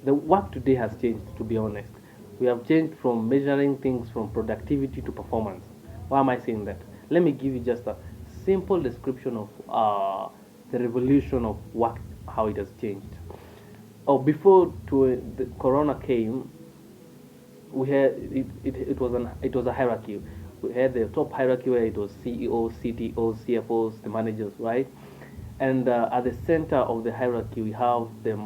The work today has changed, to be honest. We have changed from measuring things from productivity to performance. Why am I saying that? Let me give you just a simple description of the revolution of work, how it has changed. Oh, before the corona came, we had it was a hierarchy. We had the top hierarchy where it was CEOs, CTOs, CFOs, the managers, right? And at the center of the hierarchy, we have the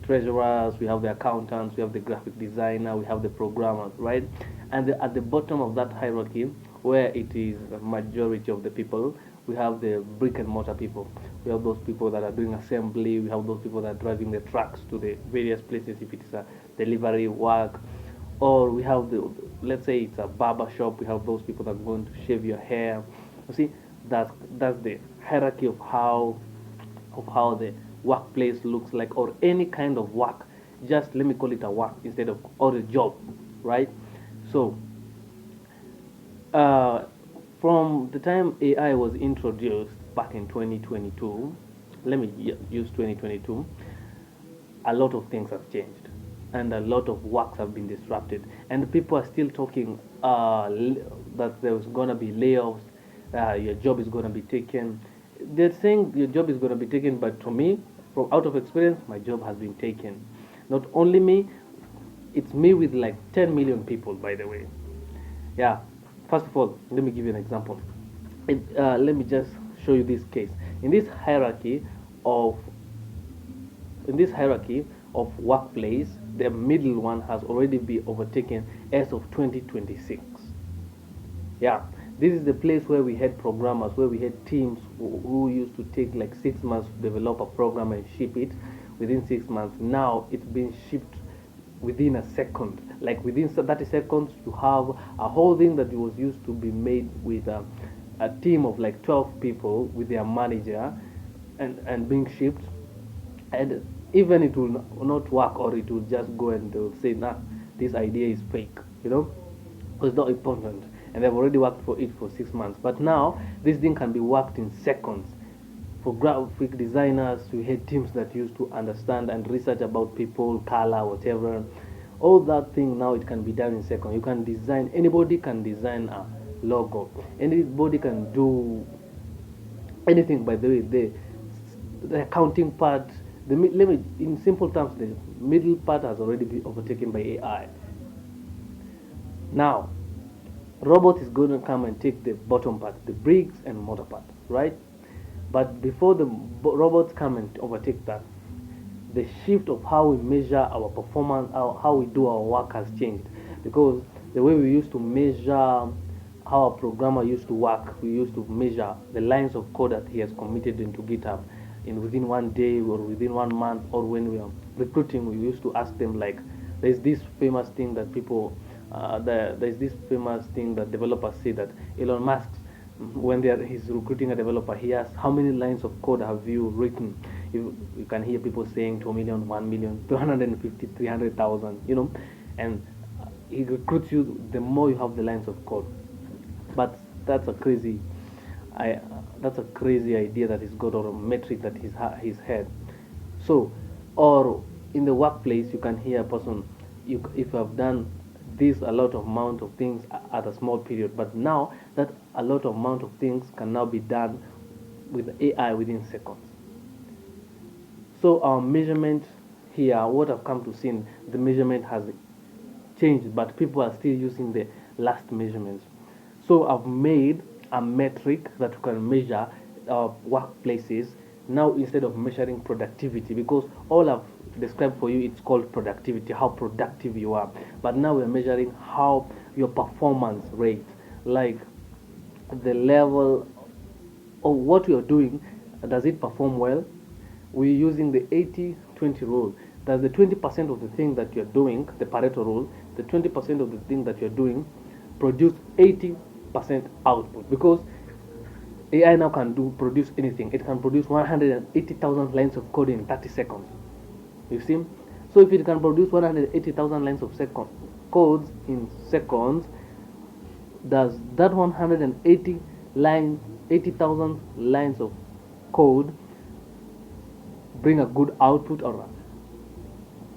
treasurers, we have the accountants, we have the graphic designer, we have the programmers, right? And at the bottom of that hierarchy, where it is the majority of the people, we have the brick and mortar people. We have those people that are doing assembly. We have those people that are driving the trucks to the various places if it is a delivery work, or we have the, let's say it's a barber shop. We have those people that are going to shave your hair. You see, that's the hierarchy of how the workplace looks like, or any kind of work. Just let me call it a work instead of or a job, right? So uh, from the time AI was introduced back in 2022, let me use 2022, a lot of things have changed and a lot of works have been disrupted. And people are still talking that there's going to be layoffs, your job is going to be taken. They're saying your job is going to be taken, but to me, from out of experience, my job has been taken. Not only me, it's me with like 10 million people, by the way. Yeah. First of all, let me give you an example. Let me just show you this case. In this hierarchy of in this hierarchy of workplace, the middle one has already been overtaken as of 2026. Yeah, this is the place where we had programmers, where we had teams who used to take like 6 months to develop a program and ship it within 6 months. Now it's been shipped within a second. Like within 30 seconds, you have a whole thing that was used to be made with a team of like 12 people with their manager and being shipped. And even it will not work, or it will just go and they'll say, nah, this idea is fake, because it's not important. And they've already worked for it for 6 months. But now this thing can be worked in seconds. For graphic designers, we had teams that used to understand and research about people, color, whatever. All that thing now it can be done in seconds. You can design, anybody can design a logo. Anybody can do anything. By the way, the accounting part, let me, in simple terms, the middle part has already been overtaken by AI. Now, robot is going to come and take the bottom part, the bricks and mortar part, right? But before the robots come and overtake that, the shift of how we measure our performance, how we do our work has changed. Because the way we used to measure how a programmer used to work, we used to measure the lines of code that he has committed into GitHub in within one day or within 1 month, or when we are recruiting, we used to ask them like, there's this famous thing that people, there's this famous thing that developers say that Elon Musk, when he's recruiting a developer, he asks how many lines of code have you written. You can hear people saying 2 million, 1 million, 250, 300,000, and he recruits you the more you have the lines of code. But that's a crazy, I that's a crazy idea that he's got, or a metric that he's had. So, or in the workplace, you can hear a person, if you have done this a lot of amount of things at a small period, but now that a lot of amount of things can now be done with AI within seconds. So our measurement here, what I've come to see, the measurement has changed, but people are still using the last measurements. So I've made a metric that you can measure workplaces now, instead of measuring productivity, because all I've described for you, it's called productivity, how productive you are. But now we're measuring how your performance rate, like the level of what you're doing, does it perform well? We're using the 80-20 rule. Does the 20% of the thing that you're doing, the Pareto rule, the 20% of the thing that you're doing produce 80% output? Because AI now can produce anything. It can produce 180,000 lines of code in 30 seconds. You see? So if it can produce 180,000 lines of codes in seconds, does that 80,000 lines of code bring a good output or not?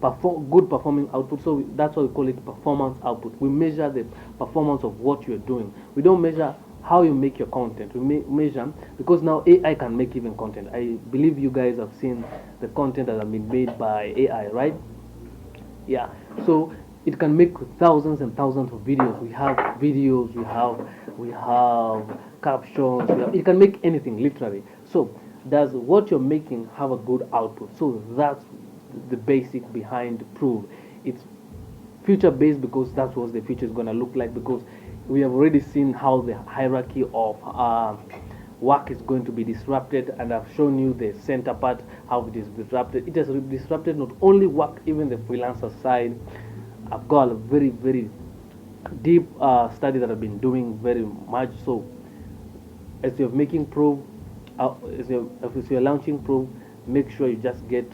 good performing output. So that's why we call it performance output. We measure the performance of what you're doing. We don't measure how you make your content. We measure, because now AI can make even content. I believe you guys have seen the content that have been made by AI, right? Yeah. So it can make thousands and thousands of videos. We have videos, we have captions, it can make anything literally. So does what you're making have a good output? So that's the basic behind Prove. It's future based because that's what the future is going to look like, because we have already seen how the hierarchy of work is going to be disrupted, and I've shown you the center part, how it is disrupted. It has disrupted not only work, even the freelancer side. I've got a very, very deep study that I've been doing very much. So as you're making Prove, if you're launching Prove, make sure you just get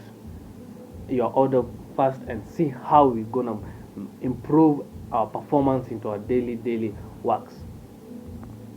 your order first and see how we're gonna improve our performance into our daily works.